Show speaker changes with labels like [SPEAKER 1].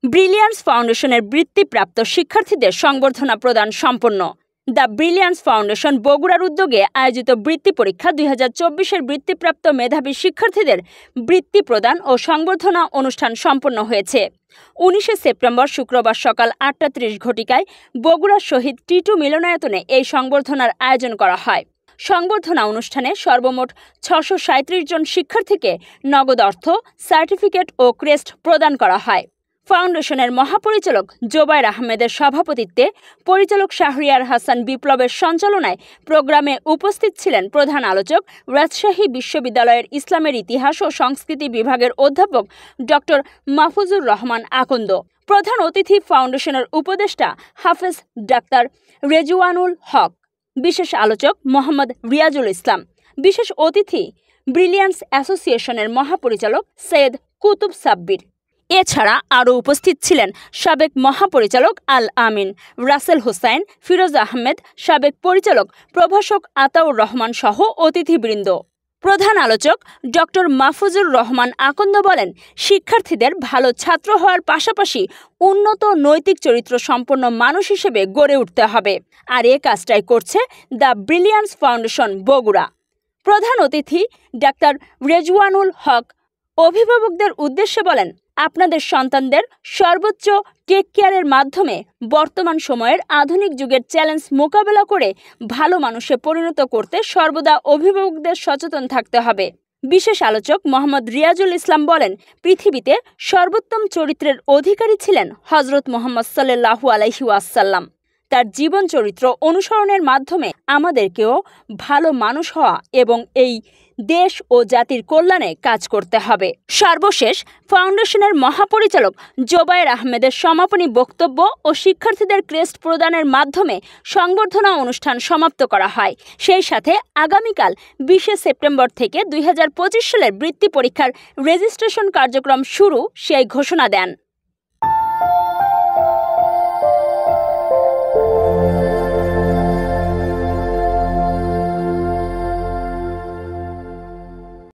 [SPEAKER 1] Brilliance ফাউন্ডেশনের বৃত্তিপ্রাপ্ত শিক্ষার্থীদের সংবর্ধনা প্রদান সম্পন্ন। দ্য ব্রিলিয়ান্স ফাউন্ডেশন বগুড়ার উদ্যোগে আয়োজিত বৃত্তি পরীক্ষা 2024-এর বৃত্তিপ্রাপ্ত মেধাবী শিক্ষার্থীদের বৃত্তি প্রদান ও সংবর্ধনা অনুষ্ঠান সম্পন্ন হয়েছে। 19 সেপ্টেম্বর শুক্রবার সকাল 8:30 ঘটিকায় বগুড়া শহীদ টিটু মিলনায়তনে এই সংবর্ধনার আয়োজন করা হয়। সংবর্ধনা অনুষ্ঠানে সর্বমোট 637 জন শিক্ষার্থীকে নগদ অর্থ, সার্টিফিকেট ও ক্রেস্ট প্রদান করা হয়। ফাউন্ডেশনের মহাপরিচালক জোবায়ের আহমেদের সভাপতিত্বে পরিচালক শাহরিয়ার হাসান বিপ্লবের সঞ্চালনায় প্রোগ্রামে উপস্থিত ছিলেন প্রধান আলোচক রাজশাহী বিশ্ববিদ্যালয়ের ইসলামের ইতিহাস ও সংস্কৃতি বিভাগের অধ্যাপক ডক্টর মাহফুজুর রহমান আকন্দ। প্রধান অতিথি ফাউন্ডেশনের উপদেষ্টা হাফেজ ডাক্তার রেজওয়ানুল হক, বিশেষ আলোচক মোহাম্মদ রিয়াজুল ইসলাম, বিশেষ অতিথি ব্রিলিয়ান্স অ্যাসোসিয়েশনের মহাপরিচালক সৈয়দ কুতুব সাব্বির। এছাড়া আরও উপস্থিত ছিলেন সাবেক মহাপরিচালক আল আমিন, রাসেল হোসাইন, ফিরোজ আহমেদ, সাবেক পরিচালক প্রভাষক আতাউর রহমান সহ অতিথিবৃন্দ। প্রধান আলোচক ডক্টর মাহফুজুর রহমান আকন্দ বলেন, শিক্ষার্থীদের ভালো ছাত্র হওয়ার পাশাপাশি উন্নত নৈতিক চরিত্র সম্পন্ন মানুষ হিসেবে গড়ে উঠতে হবে, আর এ কাজটাই করছে দ্য ব্রিলিয়ান্স ফাউন্ডেশন বগুড়া। প্রধান অতিথি ডাক্তার রেজওয়ানুল হক অভিভাবকদের উদ্দেশ্যে বলেন, আপনাদের সন্তানদের সর্বোচ্চ টেক কেয়ারের মাধ্যমে বর্তমান সময়ের আধুনিক যুগের চ্যালেঞ্জ মোকাবেলা করে ভালো মানুষে পরিণত করতে সর্বদা অভিভাবকদের সচেতন থাকতে হবে। বিশেষ আলোচক মোহাম্মদ রিয়াজুল ইসলাম বলেন, পৃথিবীতে সর্বোত্তম চরিত্রের অধিকারী ছিলেন হজরত মুহাম্মদ সাল্লাল্লাহু আলাইহি ওয়াসাল্লাম। তার জীবন চরিত্র অনুসরণের মাধ্যমে আমাদেরকেও ভালো মানুষ হওয়া এবং এই দেশ ও জাতির কল্যাণে কাজ করতে হবে। সর্বশেষ ফাউন্ডেশনের মহাপরিচালক জোবায়ের আহমেদের সমাপনী বক্তব্য ও শিক্ষার্থীদের ক্রেস্ট প্রদানের মাধ্যমে সংবর্ধনা অনুষ্ঠান সমাপ্ত করা হয়। সেই সাথে আগামীকাল 20 সেপ্টেম্বর থেকে 2025 সালের বৃত্তি পরীক্ষার রেজিস্ট্রেশন কার্যক্রম শুরু সেই ঘোষণা দেন।